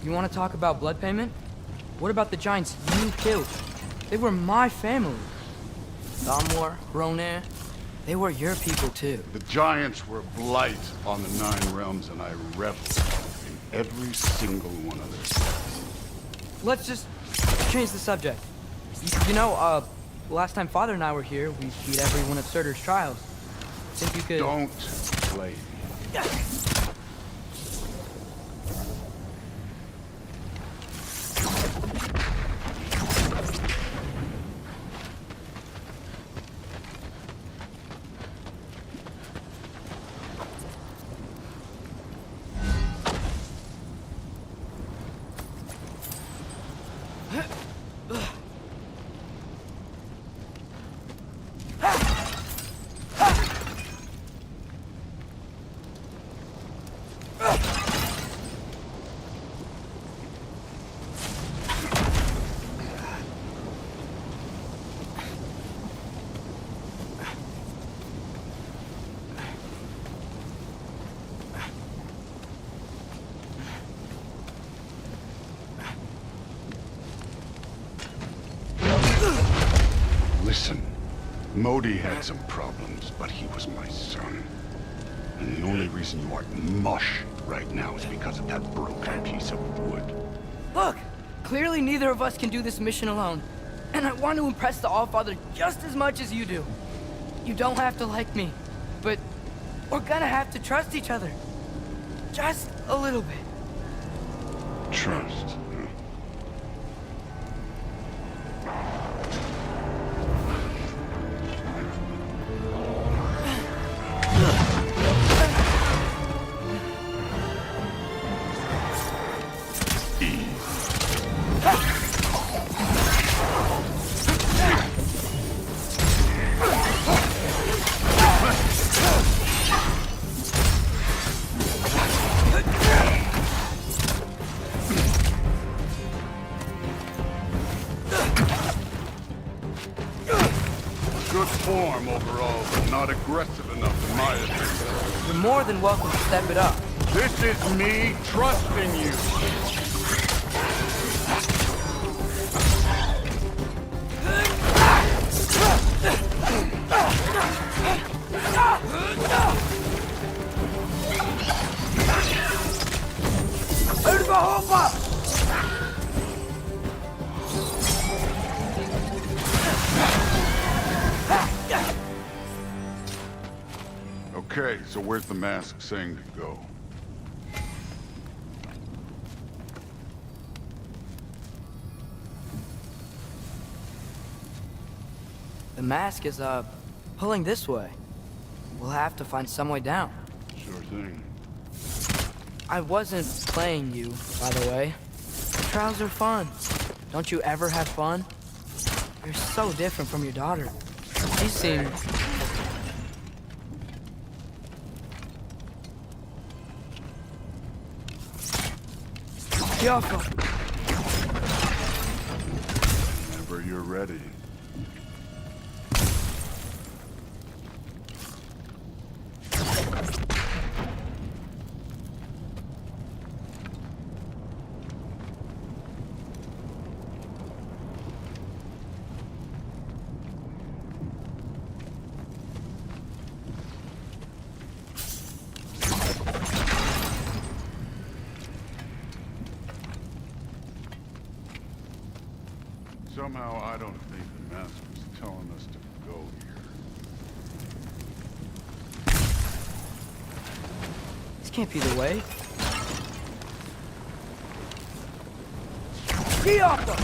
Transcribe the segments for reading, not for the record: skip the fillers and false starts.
You want to talk about blood payment? What about the giants you killed? They were my family. Thamor, Ronin, they were your people too. The giants were blight on the 9 realms, and I reveled in every single one of their sins. Let's just change the subject. You know, last time Father and I were here, we beat every one of Surtur's trials. Think you could... Don't play me. Listen, Modi had some problems, but he was my son. And the only reason you aren't mush right now is because of that broken piece of wood. Look! Clearly neither of us can do this mission alone. And I want to impress the Allfather just as much as you do. You don't have to like me, but we're gonna have to trust each other. Just a little bit. Trust. Huh? Good form overall, but not aggressive enough in my opinion. You're more than welcome to step it up. This is me trusting you. Okay, so where's the mask saying to go? The mask is, pulling this way. We'll have to find some way down. Sure thing. I wasn't playing you, by the way. Trials are fun. Don't you ever have fun? You're so different from your daughter. She seemed... Whenever you're ready. Somehow, I don't think the mask was telling us to go here. This can't be the way. Get off them!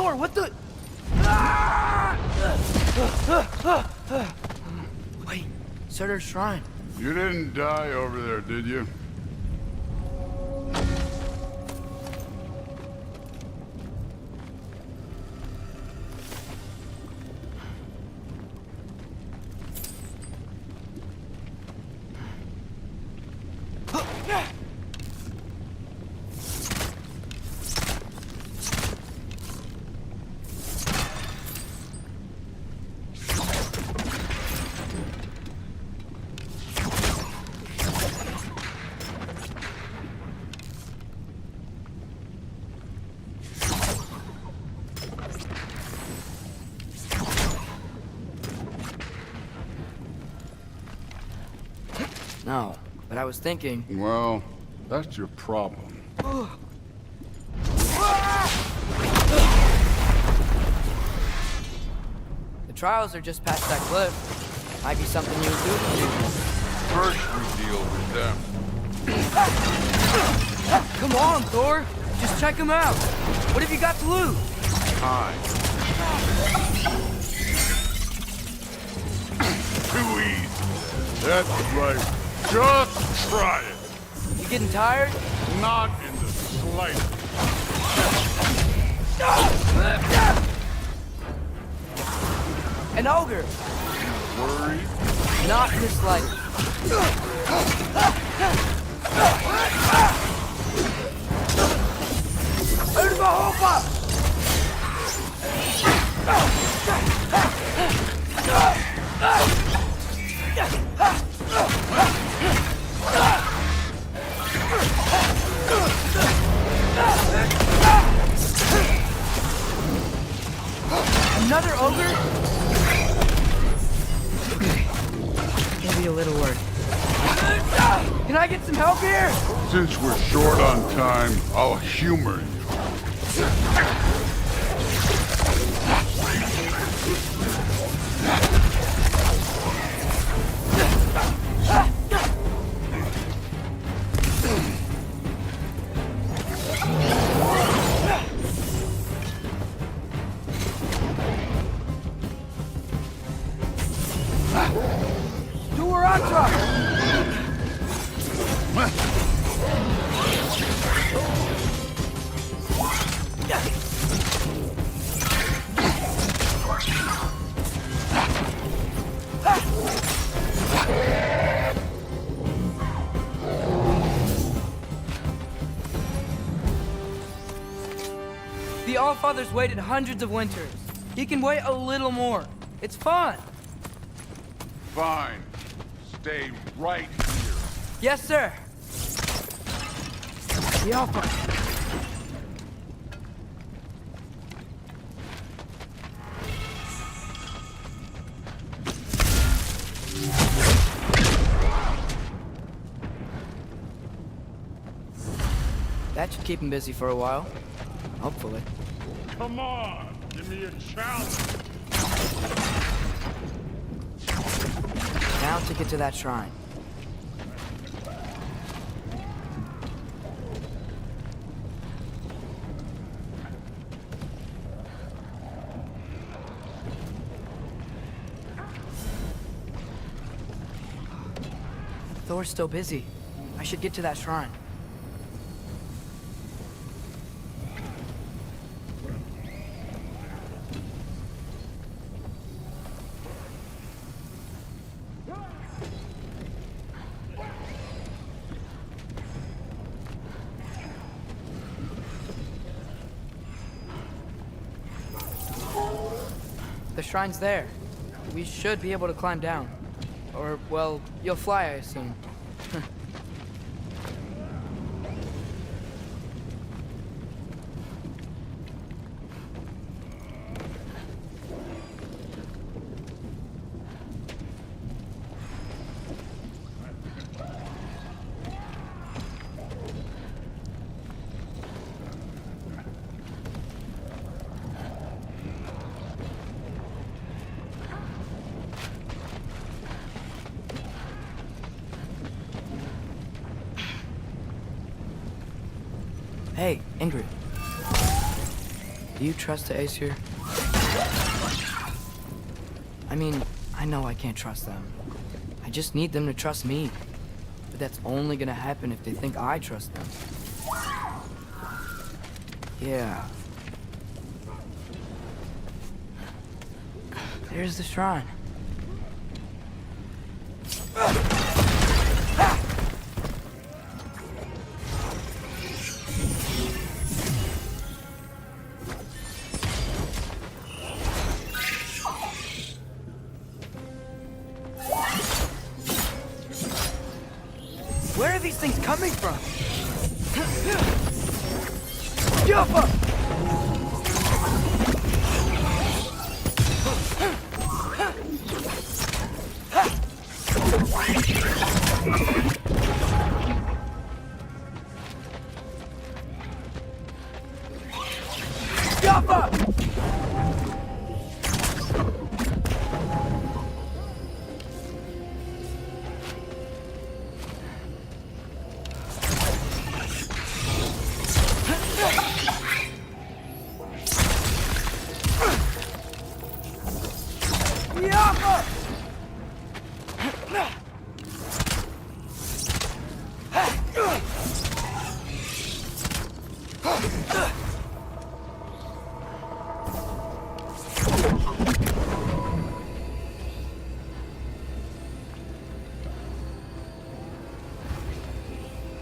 Thor, what the? Wait, Surtur's shrine. You didn't die over there, did you? No, but I was thinking... Well, that's your problem. The trials are just past that cliff. Might be something you would do. First we deal with them. Come on, Thor. Just check them out. What have you got to lose? Time. Too easy. That's right. Just try it. You getting tired? Not in the slightest. An ogre. Worried? Not in the slightest. Another ogre? Okay. Maybe a little work. Can I get some help here? Since we're short on time, I'll humor you. The Allfather's waited hundreds of winters. He can wait a little more. It's fun. Fine. Stay right here. Yes, sir. The Allfather. That should keep him busy for a while. Hopefully. Come on, give me a challenge. Now to get to that shrine. Thor's still busy. I should get to that shrine. The shrine's there. We should be able to climb down. Or, well, you'll fly, I assume. Hey, Ingrid. Do you trust the Aesir? I mean, I know I can't trust them. I just need them to trust me. But that's only gonna happen if they think I trust them. Yeah. There's the shrine. Where are these things coming from? Yappa!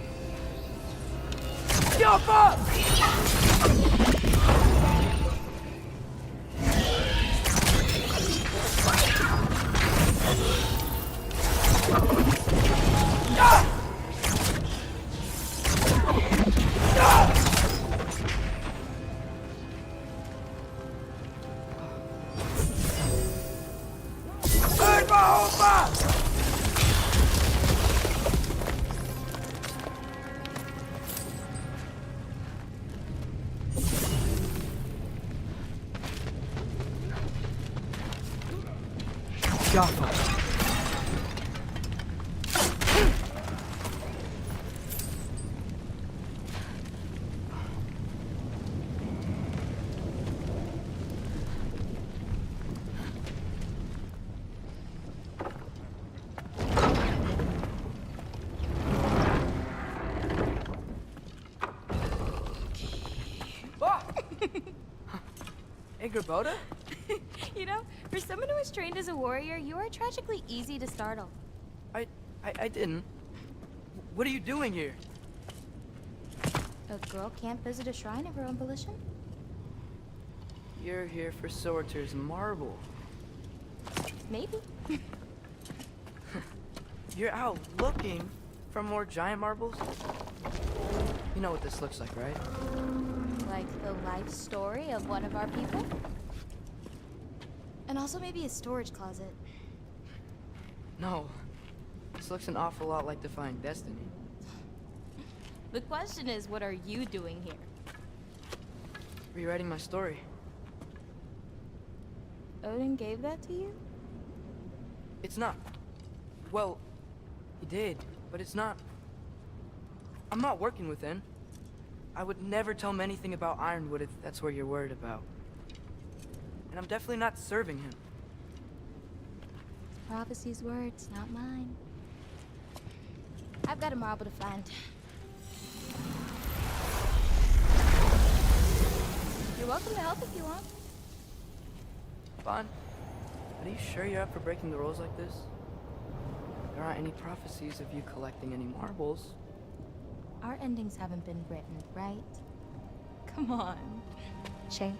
Yappa! Hey, Grabota? You know, for someone who was trained as a warrior, you are tragically easy to startle. I didn't. What are you doing here? A girl can't visit a shrine of her own volition? You're here for Sorter's marble. Maybe. You're out looking for more giant marbles? You know what this looks like, right? Like the life story of one of our people? And also maybe a storage closet. No. This looks an awful lot like Defying Destiny. The question is, what are you doing here? Rewriting my story. Odin gave that to you? It's not. Well, he did, but it's not. I'm not working with him. I would never tell him anything about Ironwood if that's what you're worried about. And I'm definitely not serving him. Prophecy's words, not mine. I've got a marble to find. You're welcome to help if you want. Bon, are you sure you're up for breaking the rules like this? There aren't any prophecies of you collecting any marbles. Our endings haven't been written, right? Come on. Shay.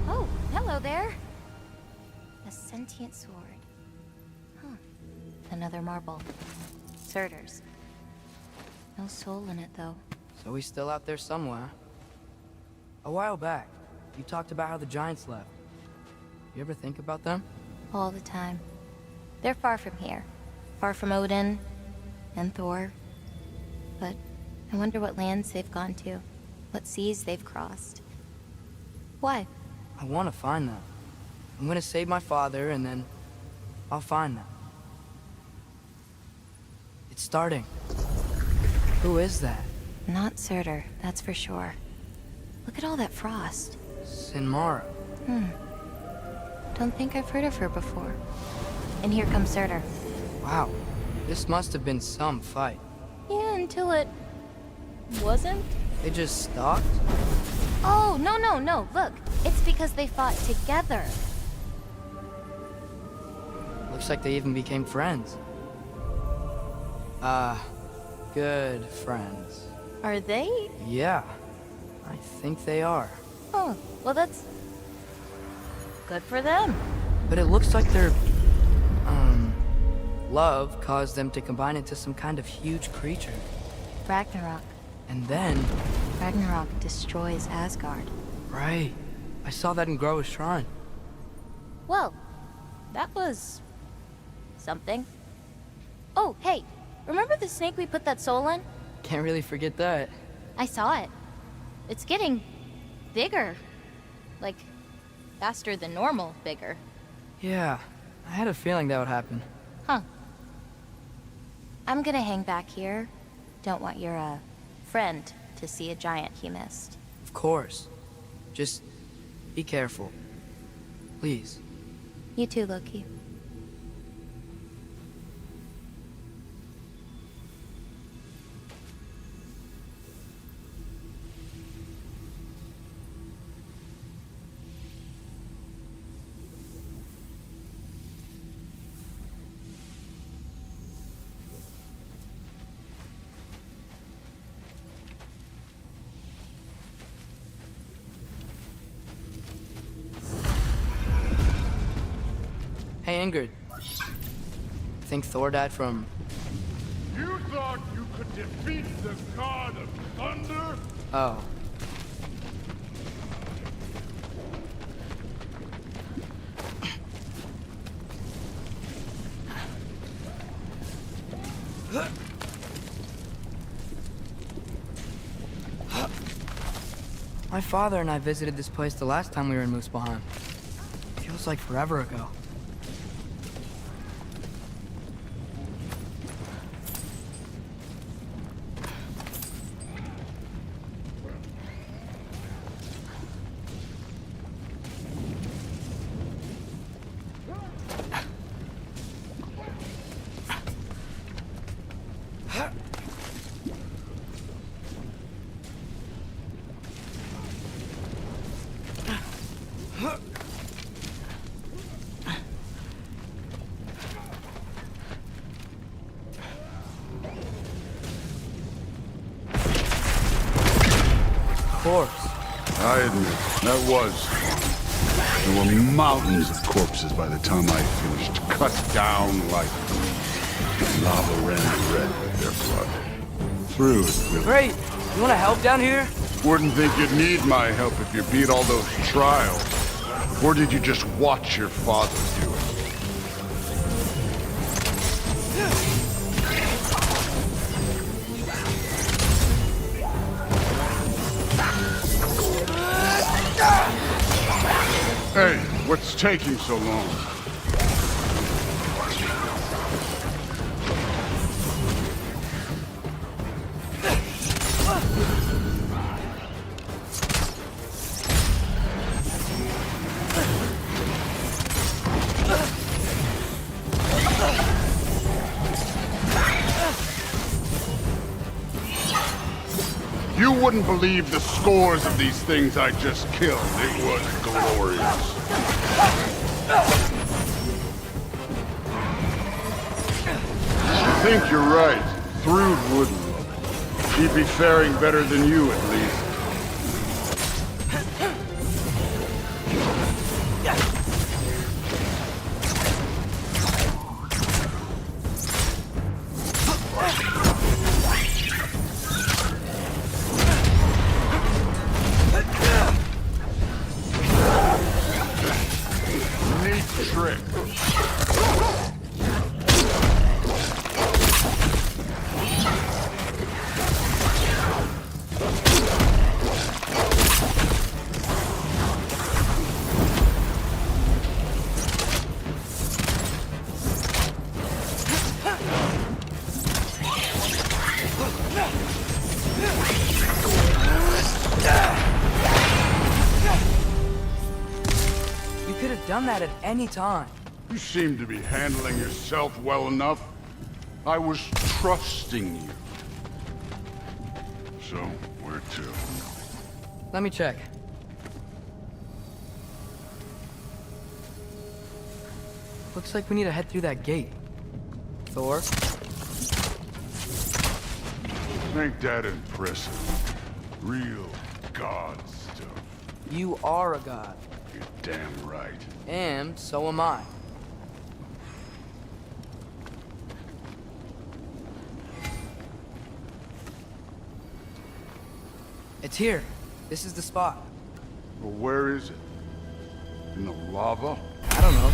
Oh, hello there. A sentient sword. Huh. Another marble. Surtur's. No soul in it, though. So he's still out there somewhere. A while back, you talked about how the giants left. You ever think about them? All the time. They're far from here. Far from Odin and Thor. But I wonder what lands they've gone to. What seas they've crossed. Why? I want to find them. I'm gonna save my father, and then I'll find them. It's starting. Who is that? Not Surtur, that's for sure. Look at all that frost. Sinmara. Don't think I've heard of her before. And here comes Surtur. Wow. This must have been some fight. Yeah, until it... wasn't? They just stalked? Oh, no. Look, it's because they fought together. Looks like they even became friends. Good friends. Are they? Yeah, I think they are. Oh, well that's... good for them. But it looks like their, love caused them to combine into some kind of huge creature. Ragnarok. And then... Ragnarok destroys Asgard. Right. I saw that in Groa's shrine. Well, that was... something. Oh, hey, remember the snake we put that soul in? Can't really forget that. I saw it. It's getting... bigger. Like, faster than normal bigger. Yeah, I had a feeling that would happen. Huh. I'm gonna hang back here. Don't want your, friend to see a giant he missed. Of course. Just be careful. Please. You too, Loki. Hey, Ingrid. Think Thor died from... You thought you could defeat the god of thunder? Oh. My father and I visited this place the last time we were in Muspelheim. Feels like forever ago. Corpse. I admit, that was. There were mountains of corpses by the time I finished, cut down like lava ran red with their blood. Through it with... Great. You want to help down here? Wouldn't think you'd need my help if you beat all those trials. Or did you just watch your father do it? Hey, what's taking so long? You wouldn't believe the scores of these things I just killed. It was glorious. I think you're right. Thrud wouldn't. She'd be faring better than you, at least. Trick. done that at any time. You seem to be handling yourself well enough. I was trusting you. So, where to? Let me check. Looks like we need to head through that gate. Thor? Ain't that impressive? Real god stuff. You are a god. You're damn right. And so am I. It's here. This is the spot. Well, where is it? In the lava? I don't know.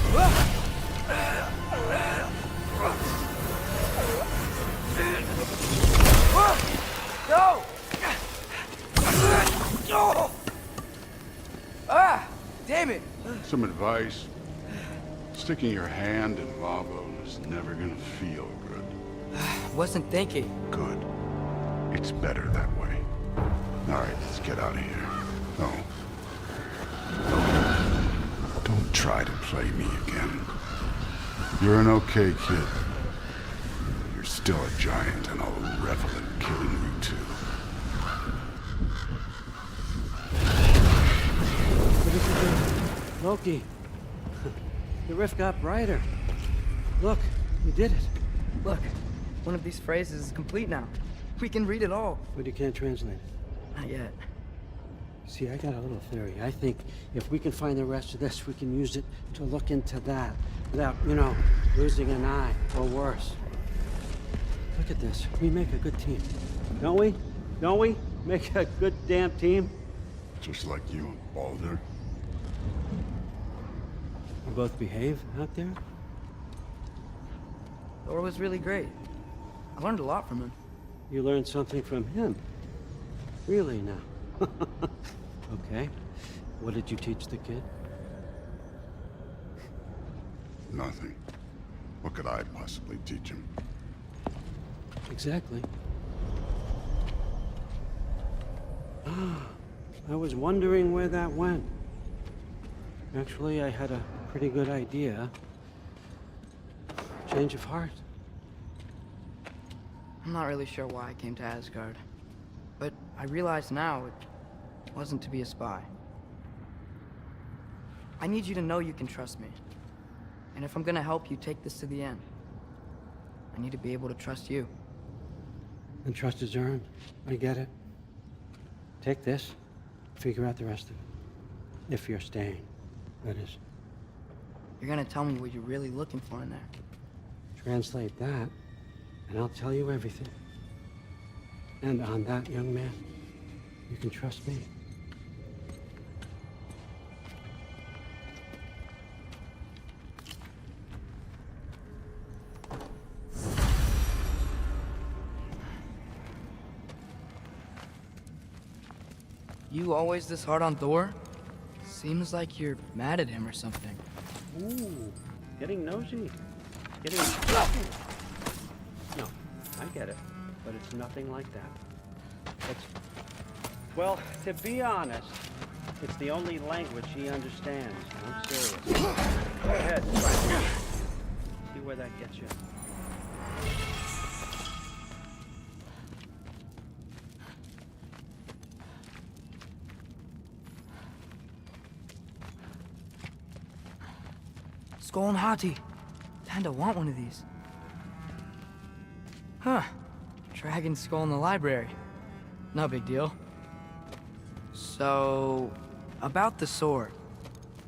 No! Ah! Damn it! Some advice. Sticking your hand in lava is never gonna feel good. Wasn't thinking. Good. It's better that way. All right, let's get out of here. No. Don't try to play me again. You're an okay kid. You're still a giant, and I'll revel in killing you too. What did you do? Loki. The rift got brighter. Look, you did it. Look, one of these phrases is complete now. We can read it all. But you can't translate it. Not yet. See, I got a little theory. I think if we can find the rest of this, we can use it to look into that without, losing an eye or worse. Look at this. We make a good team. Don't we? Don't we? Make a good damn team? Just like you and Baldur. We both behave out there? Thor was really great. I learned a lot from him. You learned something from him? Really now? Okay. What did you teach the kid? Nothing. What could I possibly teach him? Exactly. I was wondering where that went. Actually, I had a pretty good idea. Change of heart. I'm not really sure why I came to Asgard. But I realize now it wasn't to be a spy. I need you to know you can trust me. And if I'm gonna help you take this to the end, I need to be able to trust you. And trust is earned. I get it. Take this, figure out the rest of it. If you're staying, that is. You're gonna tell me what you're really looking for in there. Translate that, and I'll tell you everything. And on that, young man, you can trust me. You always this hard on Thor? Seems like you're mad at him or something. Ooh, getting nosy. Getting... No, I get it, but it's nothing like that. Well, to be honest, it's the only language he understands. I'm serious. Go ahead. See where that gets you. Skull and Hati. Kinda want one of these. Huh. Dragon skull in the library. No big deal. So, about the sword.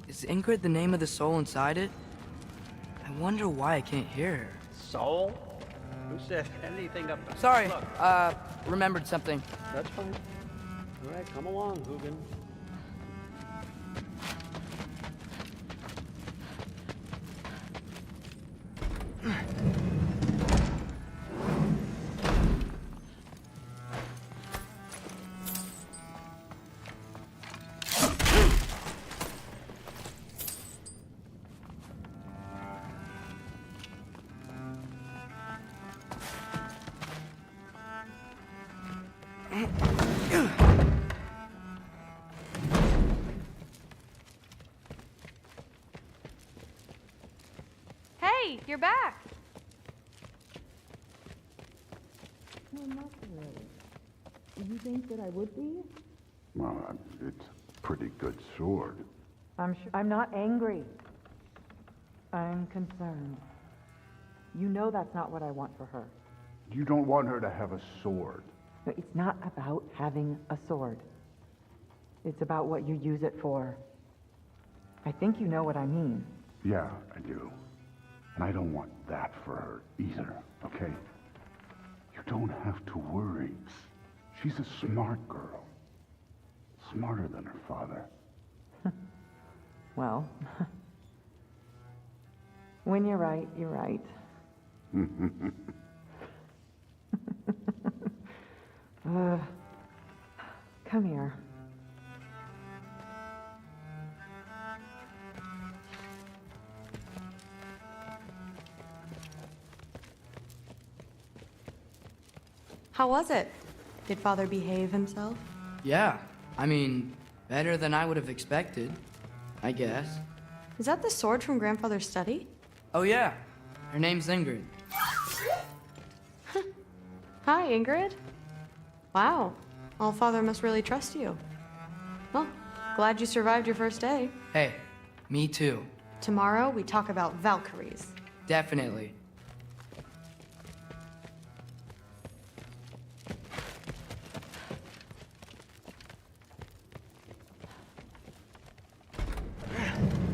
Is Ingrid the name of the soul inside it? I wonder why I can't hear her. Soul? Who said anything about... Sorry, Look, remembered something. that's fine. All right, come along, Hugin. Hey, you're back! No, not really. You think that I would be? Well, it's a pretty good sword. I'm not angry. I'm concerned. You know that's not what I want for her. You don't want her to have a sword. No, it's not about having a sword. It's about what you use it for. I think you know what I mean. Yeah, I do. And I don't want that for her either, okay? You don't have to worry. She's a smart girl. Smarter than her father. Well, when you're right, you're right. Come here. How was it? Did Father behave himself? Yeah, I mean, better than I would have expected, I guess. Is that the sword from Grandfather's study? Oh yeah, her name's Ingrid. Hi, Ingrid. Wow, Allfather must really trust you. Well, glad you survived your first day. Hey, me too. Tomorrow, we talk about Valkyries. Definitely.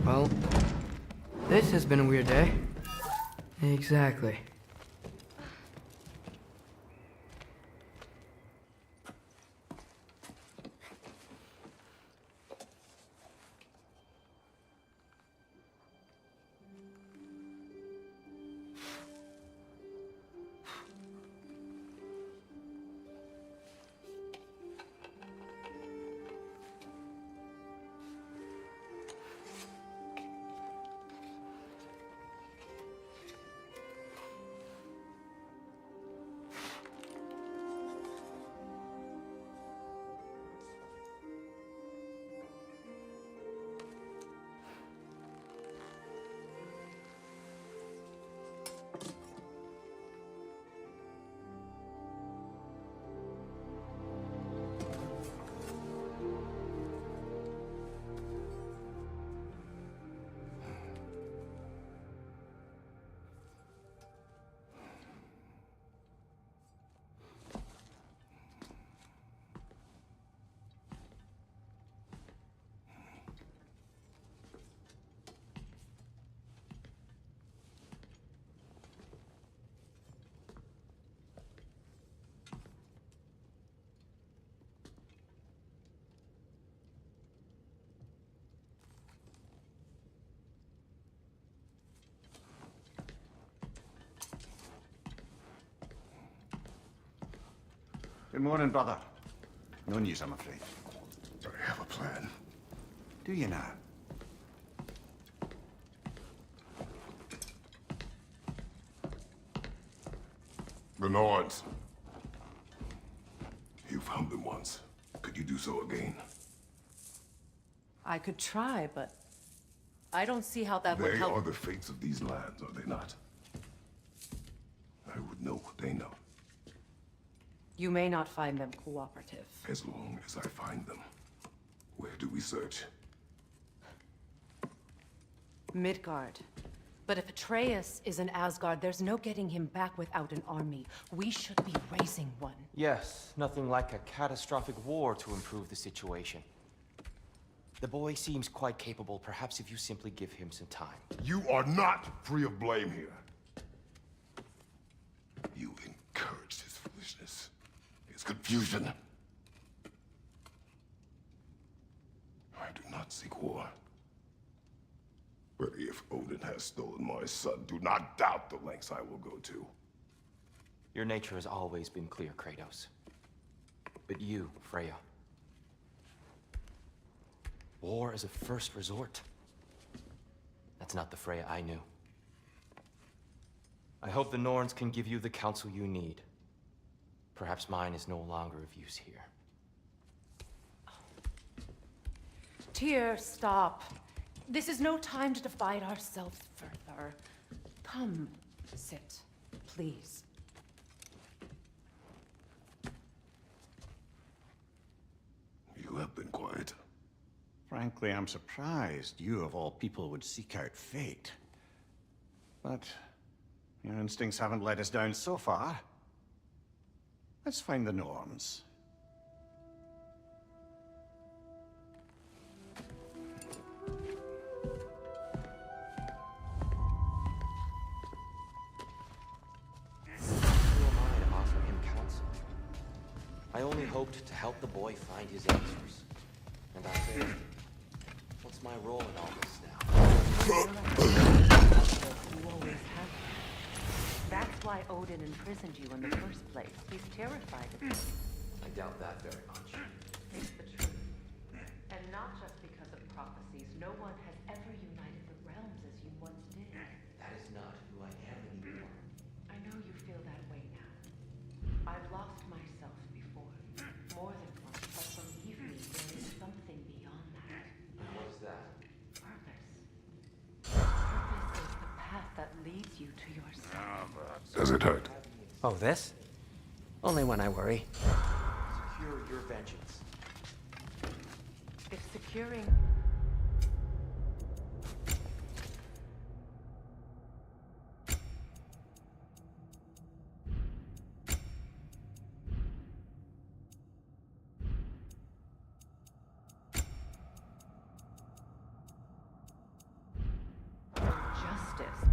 Well, this has been a weird day. Exactly. Good morning, brother. No news, I'm afraid. I have a plan. Do you now? The Nords. You found them once. Could you do so again? I could try, but I don't see how that would They help. are the fates of these lands, are they not? I would know what they know, You may not find them cooperative. as long as I find them. Where do we search? Midgard. But if Atreus is in Asgard, there's no getting him back without an army. We should be raising one. Yes, nothing like a catastrophic war to improve the situation. The boy seems quite capable. Perhaps if you simply give him some time. You are not free of blame here. You encouraged his foolishness, his confusion. I do not seek war. But if Odin has stolen my son, do not doubt the lengths I will go to. Your nature has always been clear, Kratos. But you, Freya. War is a first resort. That's not the Freya I knew. I hope the Norns can give you the counsel you need. Perhaps mine is no longer of use here. Tyr, stop. This is no time to divide ourselves further. Come, sit, please. You have been quiet. Frankly, I'm surprised you of all people would seek out fate. But your instincts haven't let us down so far. Let's find the norms. Who am I to offer him counsel? I only hoped to help the boy find his answers. And I failed. What's my role in all this now? You always have. That's why Odin imprisoned you in the first place. He's terrified of you. I doubt that very much. It's the truth. And not just because of prophecies. No one has ever united the realms as you once did. That is not who I am anymore. I know you feel that way now. I've lost myself before. More than once, but believe me, there is something beyond that. And what is that? Purpose. Purpose is the path that leads you to yourself. Does it hurt? Oh, this? Only when I worry. Secure your vengeance. If securing... justice.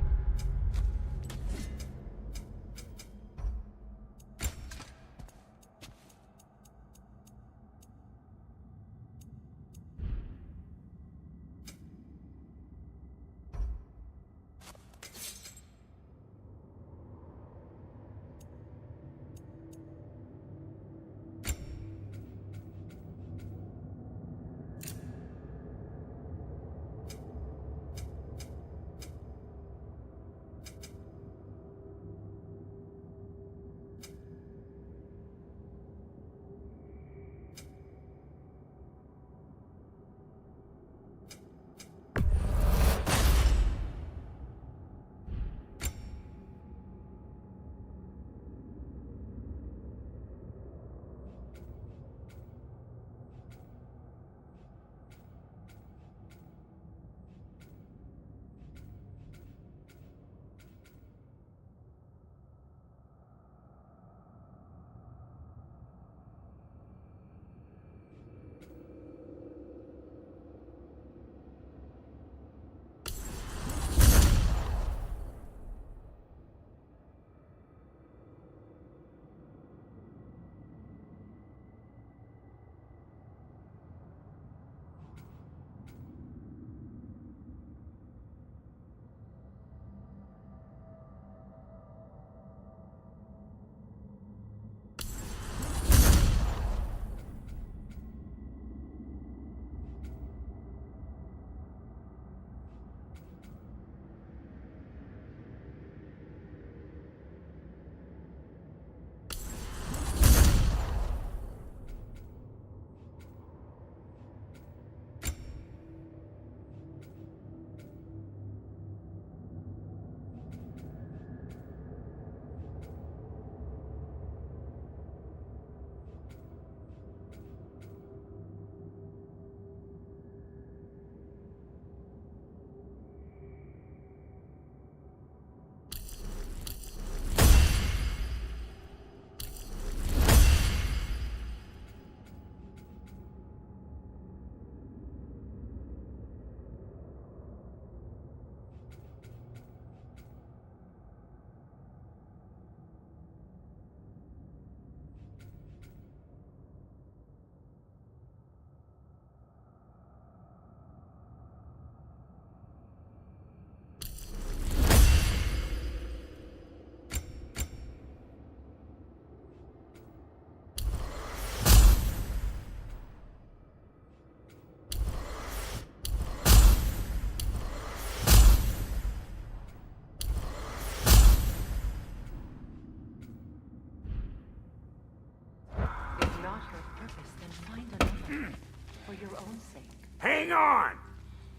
Hang on!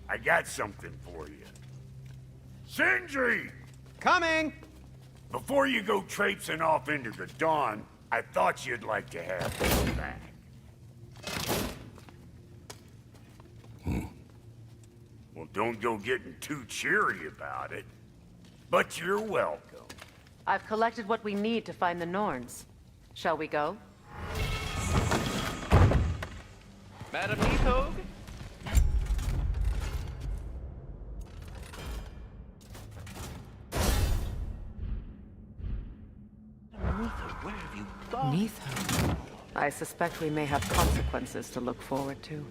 I got something for you. Sindri! Coming! Before you go traipsing off into the dawn, I thought you'd like to have this back. Well, don't go getting too cheery about it. But you're welcome. I've collected what we need to find the Norns. Shall we go? Madam Neathog? Where have you gone? Neathog. I suspect we may have consequences to look forward to.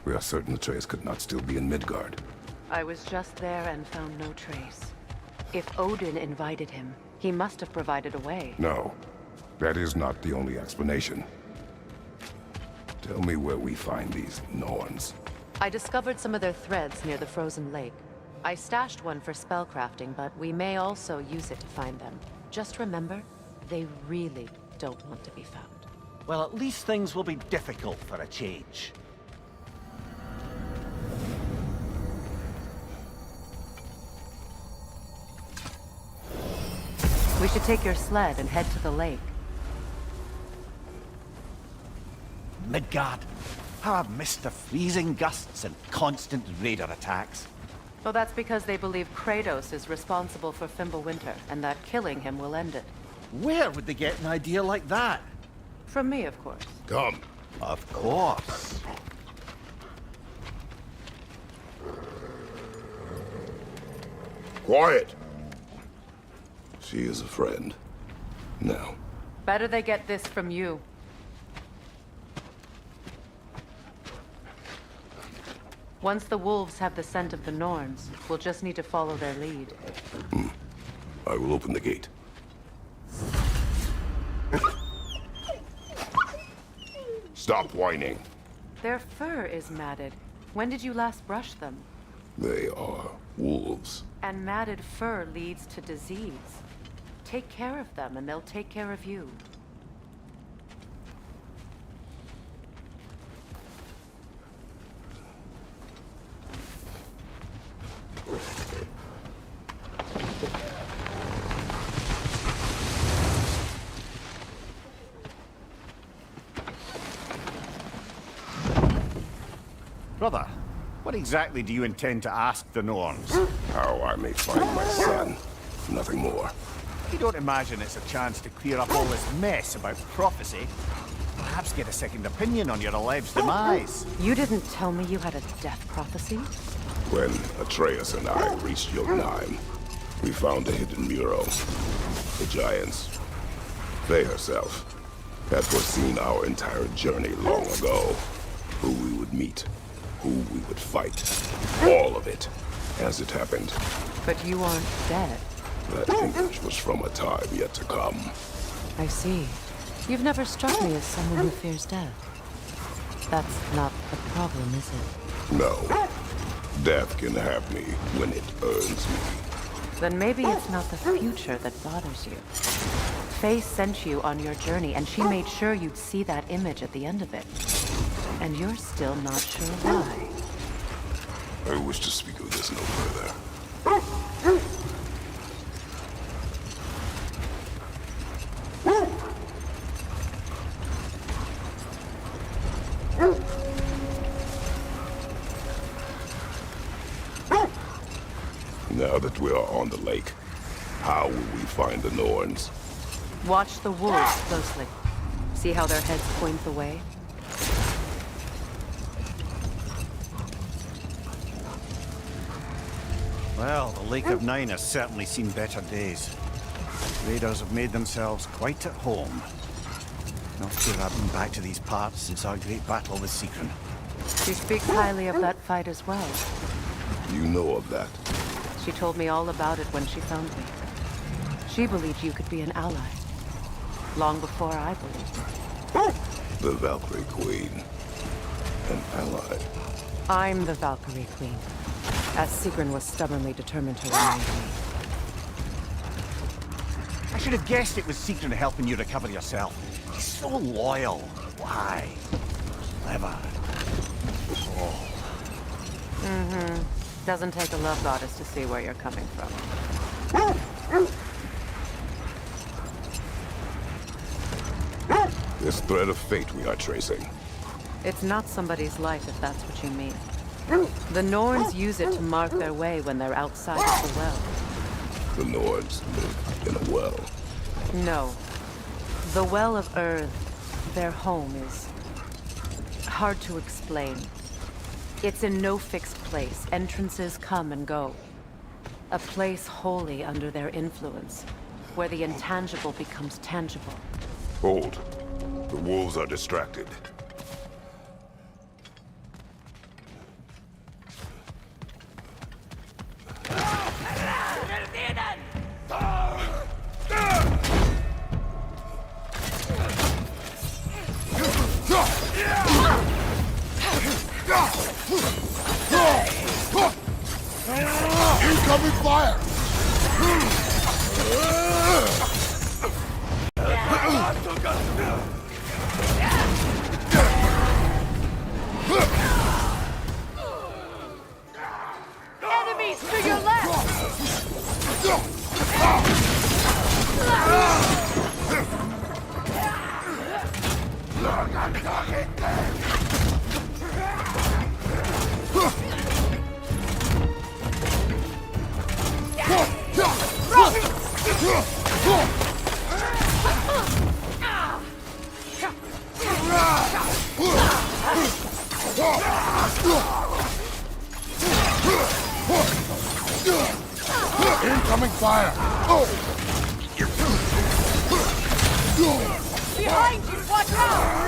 We are certain Atreus could not still be in Midgard. I was just there and found no trace. If Odin invited him, he must have provided a way. No, that is not the only explanation. Tell me where we find these Norns. I discovered some of their threads near the frozen lake. I stashed one for spellcrafting, but we may also use it to find them. Just remember, they really don't want to be found. Well, at least things will be difficult for a change. We should take your sled and head to the lake. Midgard. How I've missed the freezing gusts and constant raider attacks. Well, that's because they believe Kratos is responsible for Fimbulwinter, and that killing him will end it. Where would they get an idea like that? From me, of course. Come. Of course. Quiet! She is a friend. Now. Better they get this from you. Once the wolves have the scent of the Norns, we'll just need to follow their lead. I will open the gate. Stop whining. Their fur is matted. When did you last brush them? They are wolves. And matted fur leads to disease. Take care of them, and they'll take care of you. Brother, what exactly do you intend to ask the Norns? How I may find my son. Nothing more. You don't imagine it's a chance to clear up all this mess about prophecy? Perhaps get a second opinion on your alleged demise. You didn't tell me you had a death prophecy? When Atreus and I reached Jotunheim, we found a hidden mural. The giants, Faye herself, had foreseen our entire journey long ago. Who we would meet, who we would fight. All of it, as it happened. But you aren't dead. That image was from a time yet to come. I see. You've never struck me as someone who fears death. That's not a problem, is it? No. Death can have me when it earns me. Then maybe it's not the future that bothers you. Faye sent you on your journey, and she made sure you'd see that image at the end of it. And you're still not sure why. I wish to speak of this no further. Now that we are on the lake, how will we find the Norns? Watch the wolves closely. See how their heads point the way? Well, the Lake of Nine has certainly seen better days. Raiders have made themselves quite at home. Not sure I've been back to these parts since our great battle with Seekron. She speaks highly of that fight as well. You know of that? She told me all about it when she found me. She believed you could be an ally. Long before I believed it. The Valkyrie Queen. An ally. I'm the Valkyrie Queen, as Sigrun was stubbornly determined to remind me. I should have guessed it was Sigrun helping you recover yourself. She's so loyal. Why? Clever. Oh. Doesn't take a love goddess to see where you're coming from. This thread of fate we are tracing. It's not somebody's life, if that's what you mean. The Norns use it to mark their way when they're outside of the well. The Nords live in a well. No. The Well of Earth, their home, is hard to explain. It's in no fixed place. Entrances come and go. A place wholly under their influence, where the intangible becomes tangible. Hold. The wolves are distracted. Incoming fire! Enemies to your left! Incoming fire! Behind you! Watch out!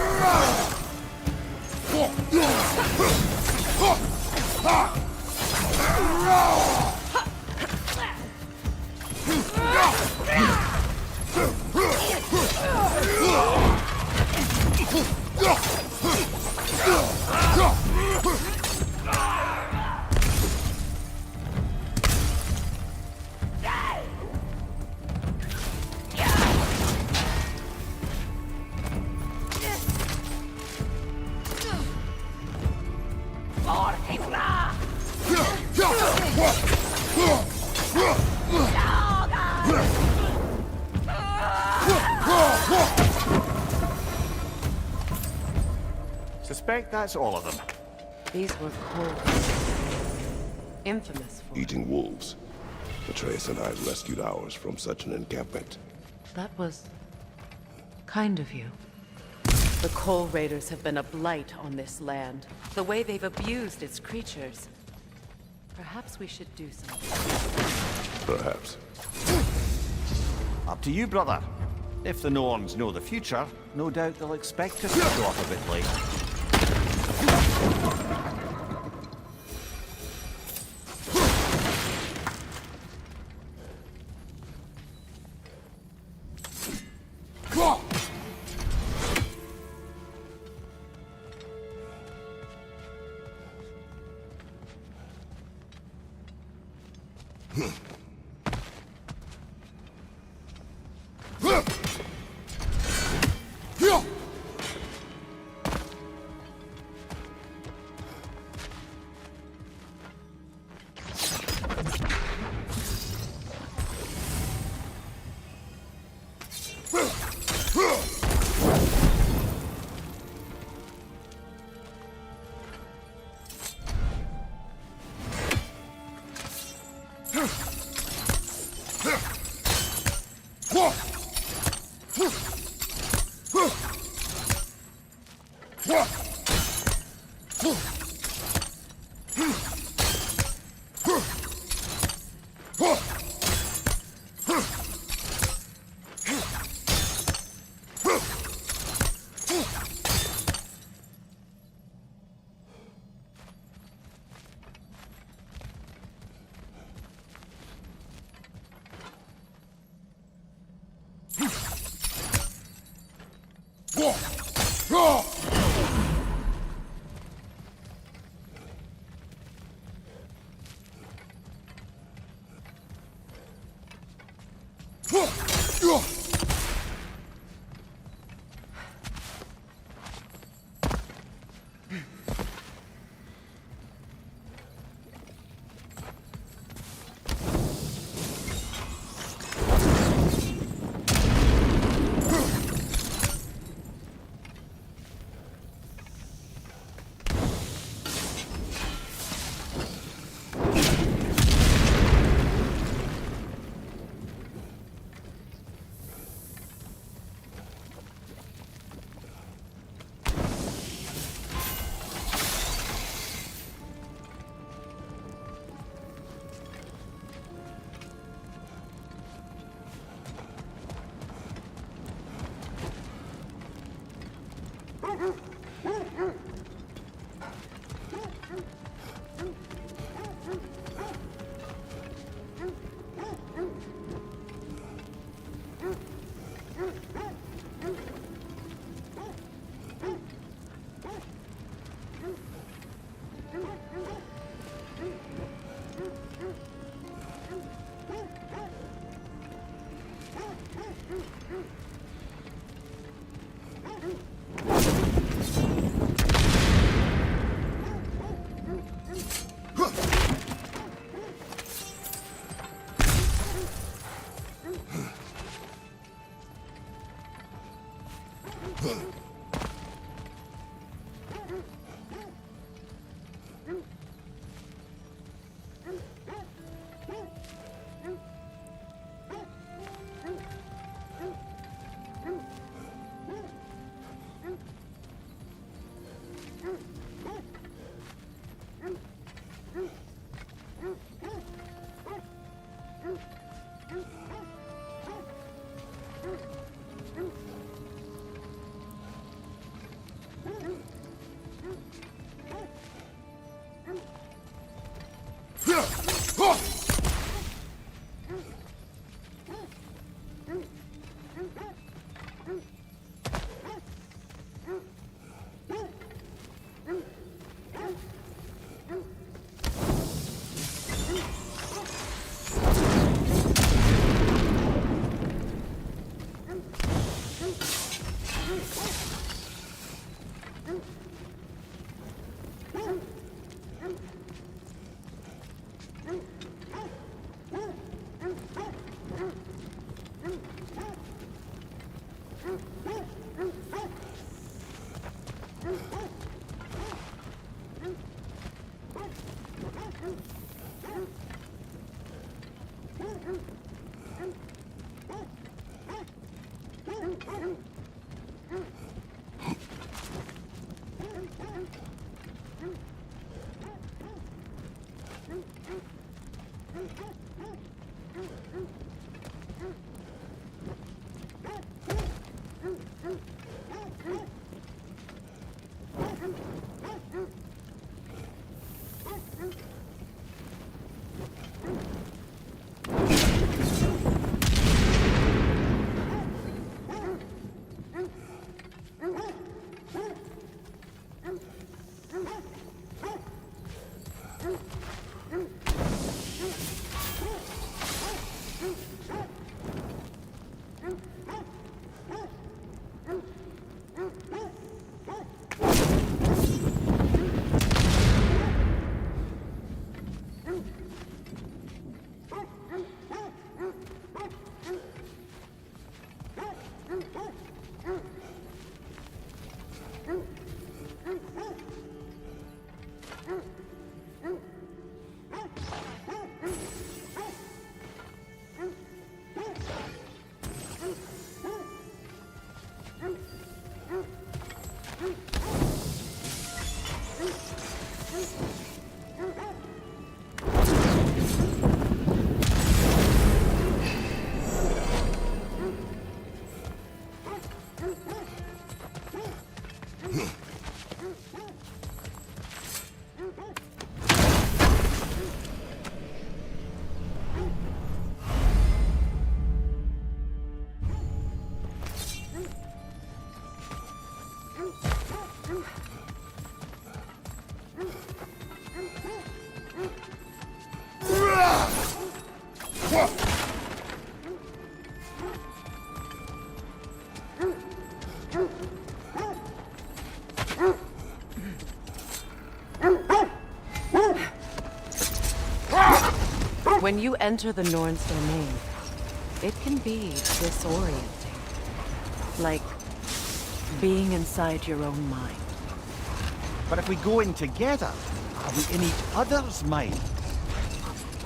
Suspect that's all of them. These were cold. Infamous for... Eating wolves. Atreus and I rescued ours from such an encampment. That was... kind of you. The Coal Raiders have been a blight on this land. The way they've abused its creatures. Perhaps we should do something. Perhaps. Up to you, brother. If the Norns know the future, no doubt they'll expect us to go off a bit late. When you enter the Norn's domain, it can be disorienting. Like being inside your own mind. But if we go in together, are we in each other's mind?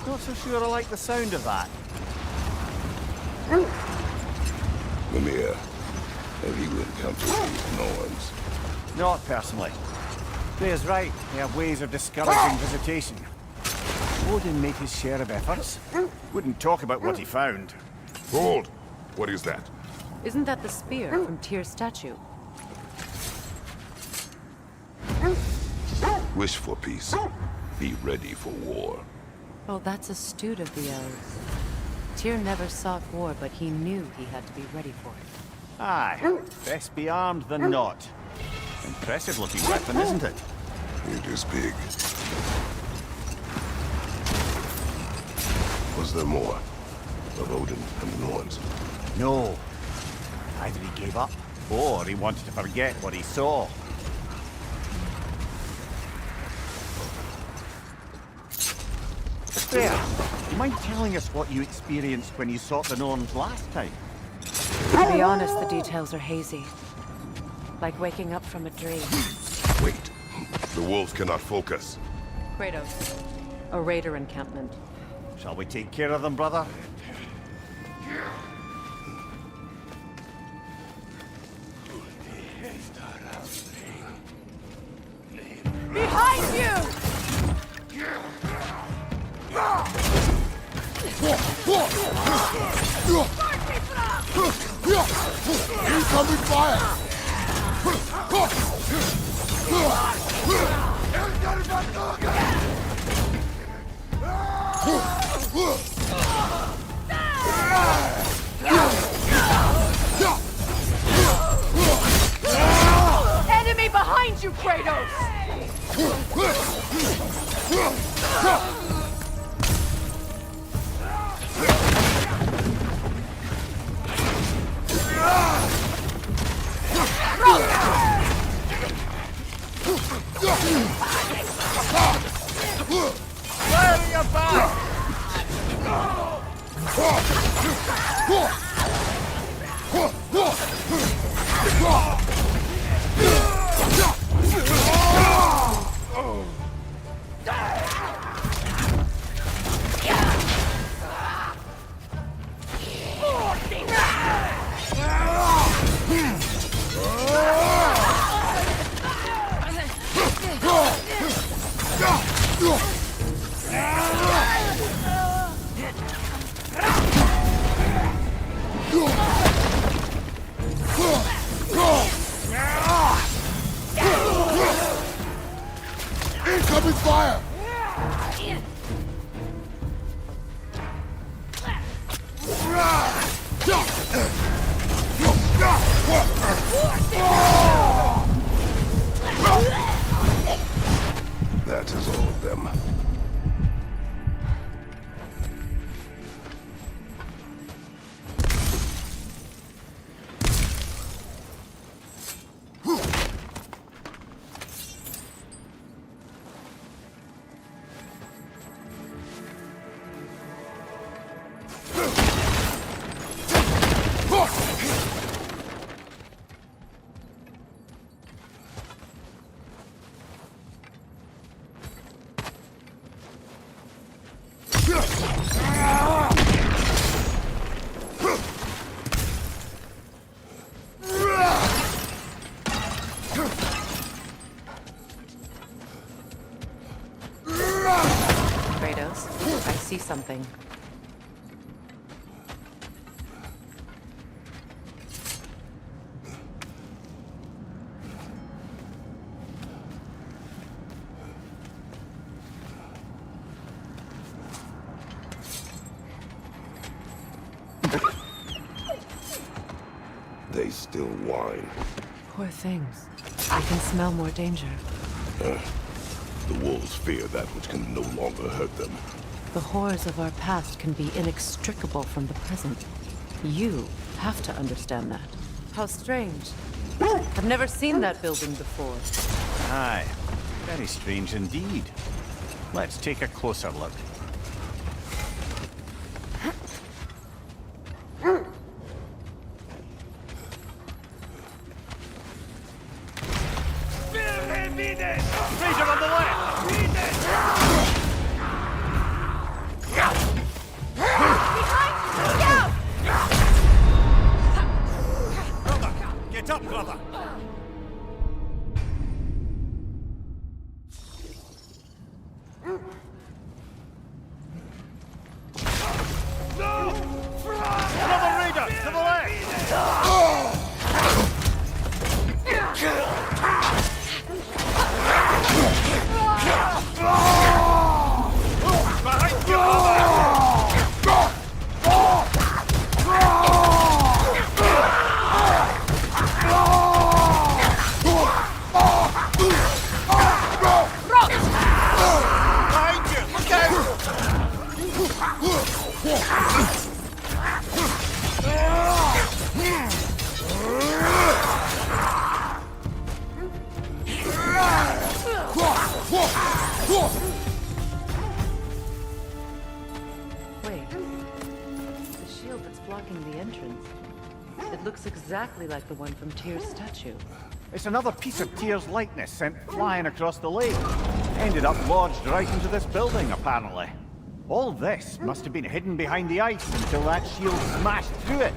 Not so sure I like the sound of that. Mimir, have you encountered these Norns? Not personally. Freya's right. They have ways of discouraging visitation. Odin made his share of efforts. Wouldn't talk about what he found. Hold! What is that? Isn't that the spear from Tyr's statue? Wish for peace. Be ready for war. Oh, that's astute of the elves. Tyr never sought war, but he knew he had to be ready for it. Aye. Best be armed than not. Impressive looking weapon, isn't it? It is big. Was there more of Odin and the Norns? No. Either he gave up, or he wanted to forget what he saw. Freya, do you mind telling us what you experienced when you sought the Norns last time? To be honest, the details are hazy. Like waking up from a dream. Wait. The wolves cannot focus. Kratos. A raider encampment. Shall we take care of them, brother? Behind you! Incoming fire! Enemy behind you, Kratos! Fire your back! fire! That is all of them. Kratos, I see something. They still whine. Poor things. I can smell more danger. The wolves fear that which can no longer hurt them. The horrors of our past can be inextricable from the present. You have to understand that. How strange. I've never seen that building before. Aye, very strange indeed. Let's take a closer look. Razor on the left! Brother, get up, brother! Another raider, to the left! Behind you, behind you, look out! Wait. The shield that's blocking the entrance. It looks exactly like the one from Tyr's statue. It's another piece of Tyr's likeness sent flying across the lake. Ended up lodged right into this building, apparently. All this must have been hidden behind the ice until that shield smashed through it.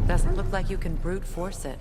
Doesn't look like you can brute force it.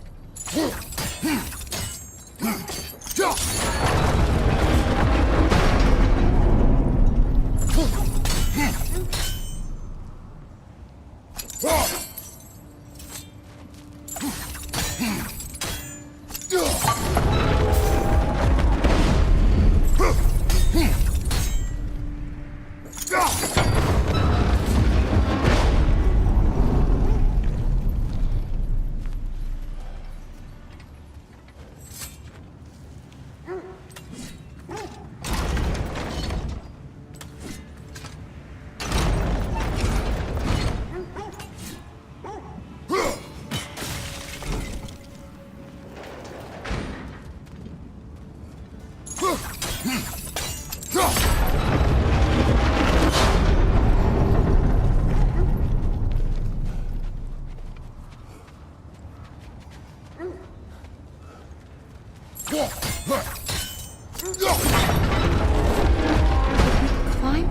Climb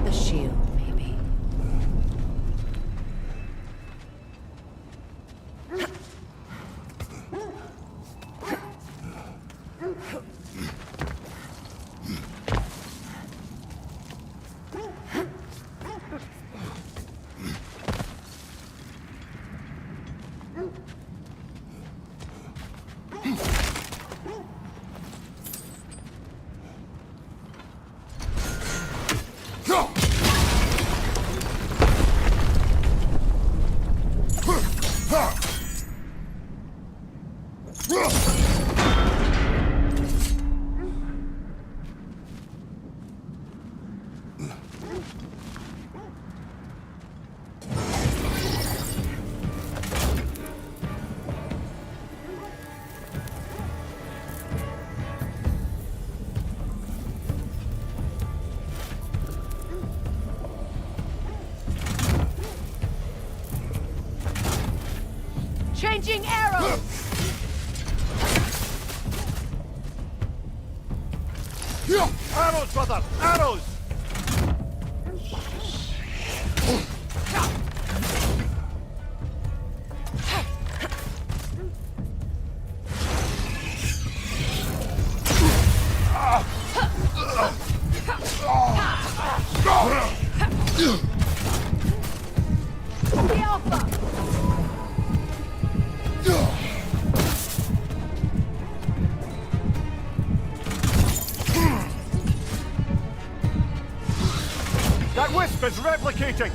the shield, maybe. Changing arrows! Arrows, brother! Arrows! The Alpha! That wisp is replicating!